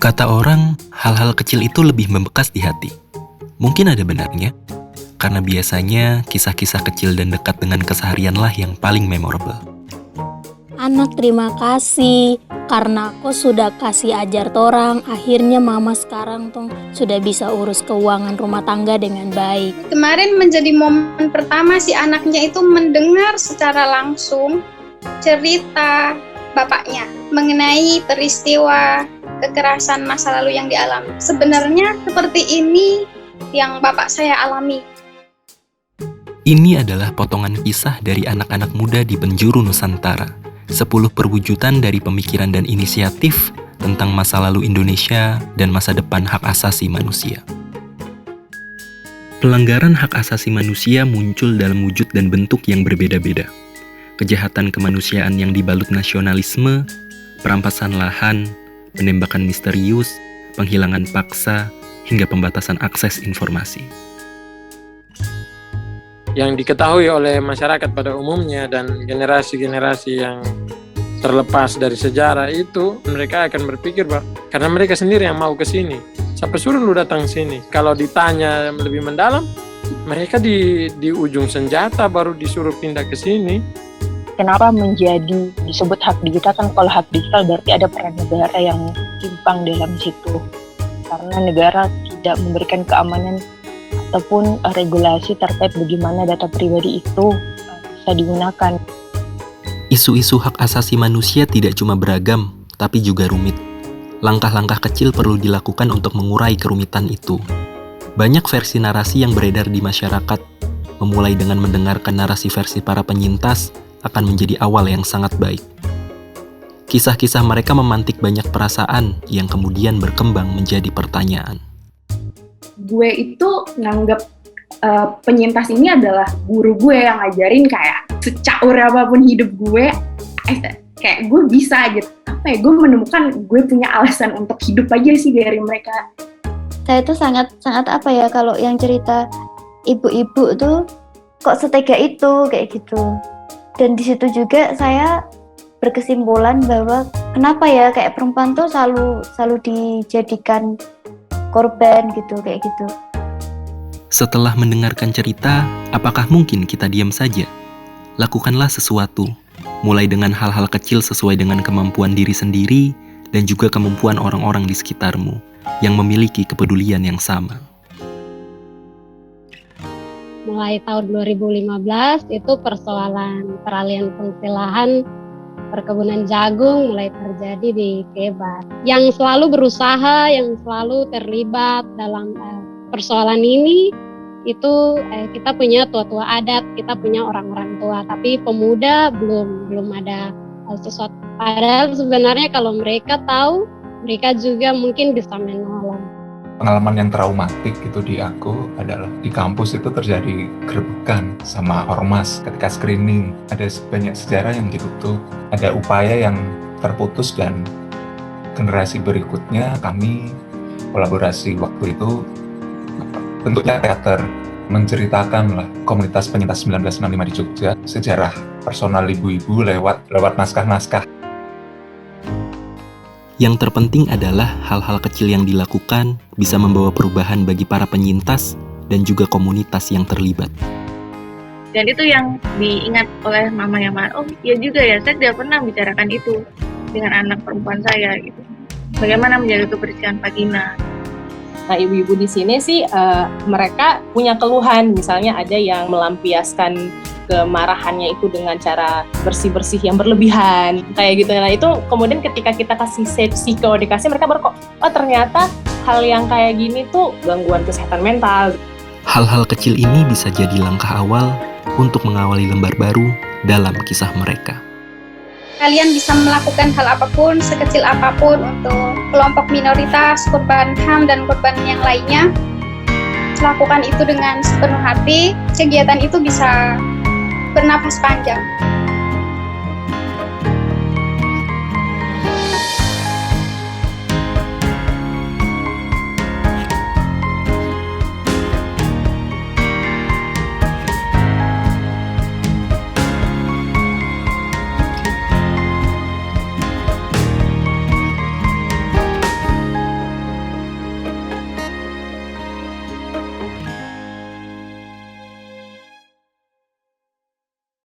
Kata orang, hal-hal kecil itu lebih membekas di hati. Mungkin ada benarnya, karena biasanya kisah-kisah kecil dan dekat dengan keseharianlah yang paling memorable. Anak terima kasih, karena aku sudah kasih ajar torang, akhirnya mama sekarang sudah bisa urus keuangan rumah tangga dengan baik. Kemarin menjadi momen pertama si anaknya itu mendengar secara langsung cerita bapaknya mengenai peristiwa kekerasan masa lalu yang dialami. Sebenarnya seperti ini yang bapak saya alami. Ini adalah potongan kisah dari anak-anak muda di penjuru Nusantara. 10 perwujudan dari pemikiran dan inisiatif tentang masa lalu Indonesia dan masa depan hak asasi manusia. Pelanggaran hak asasi manusia muncul dalam wujud dan bentuk yang berbeda-beda. Kejahatan kemanusiaan yang dibalut nasionalisme, perampasan lahan, penembakan misterius, penghilangan paksa, hingga pembatasan akses informasi. Yang diketahui oleh masyarakat pada umumnya dan generasi-generasi yang terlepas dari sejarah itu, mereka akan berpikir, Pak, karena mereka sendiri yang mau ke sini. Siapa suruh lu datang sini? Kalau ditanya lebih mendalam, mereka di ujung senjata baru disuruh pindah ke sini. Kenapa menjadi disebut hak digital? Kan kalau hak digital berarti ada peran negara yang timpang dalam situ. Karena negara tidak memberikan keamanan ataupun regulasi terkait bagaimana data pribadi itu bisa digunakan. Isu-isu hak asasi manusia tidak cuma beragam, tapi juga rumit. Langkah-langkah kecil perlu dilakukan untuk mengurai kerumitan itu. Banyak versi narasi yang beredar di masyarakat, memulai dengan mendengarkan narasi versi para penyintas, akan menjadi awal yang sangat baik. Kisah-kisah mereka memantik banyak perasaan yang kemudian berkembang menjadi pertanyaan. Gue itu nganggap penyintas ini adalah guru gue yang ngajarin kayak secaur apapun hidup gue, kayak gue bisa gitu. Gue menemukan gue punya alasan untuk hidup aja sih dari mereka. Saya tuh sangat kalau yang cerita ibu-ibu tuh kok setega itu kayak gitu. Dan di situ juga saya berkesimpulan bahwa kenapa ya kayak perempuan tuh selalu dijadikan korban gitu kayak gitu. Setelah mendengarkan cerita, apakah mungkin kita diam saja? Lakukanlah sesuatu, mulai dengan hal-hal kecil sesuai dengan kemampuan diri sendiri dan juga kemampuan orang-orang di sekitarmu yang memiliki kepedulian yang sama. Mulai tahun 2015 itu persoalan peralihan fungsi lahan perkebunan jagung mulai terjadi di Kebat. Yang selalu berusaha, yang selalu terlibat dalam persoalan ini itu kita punya tua-tua adat, kita punya orang-orang tua, tapi pemuda belum ada sesuatu. Padahal sebenarnya kalau mereka tahu, mereka juga mungkin bisa menolong. Pengalaman yang traumatik itu di aku adalah di kampus itu terjadi gerebekan sama ormas ketika screening. Ada banyak sejarah yang ditutup, ada upaya yang terputus dan generasi berikutnya kami kolaborasi waktu itu bentuknya teater menceritakan lah komunitas penyintas 1965 di Jogja, sejarah personal ibu-ibu lewat naskah-naskah. Yang terpenting adalah hal-hal kecil yang dilakukan bisa membawa perubahan bagi para penyintas dan juga komunitas yang terlibat. Dan itu yang diingat oleh mamanya, oh iya juga ya, saya tidak pernah bicarakan itu dengan anak perempuan saya gitu. Bagaimana menjaga kebersihan vagina. Nah, ibu-ibu di sini sih mereka punya keluhan, misalnya ada yang melampiaskan kemarahannya itu dengan cara bersih-bersih yang berlebihan kayak gitu. Nah itu kemudian ketika kita kasih psikoedukasi, mereka baru kok oh ternyata hal yang kayak gini tuh gangguan kesehatan mental. Hal-hal kecil ini bisa jadi langkah awal untuk mengawali lembar baru dalam kisah mereka. Kalian bisa melakukan hal apapun, sekecil apapun untuk kelompok minoritas, korban HAM dan korban yang lainnya. Lakukan itu dengan sepenuh hati, kegiatan itu bisa bernafas panjang.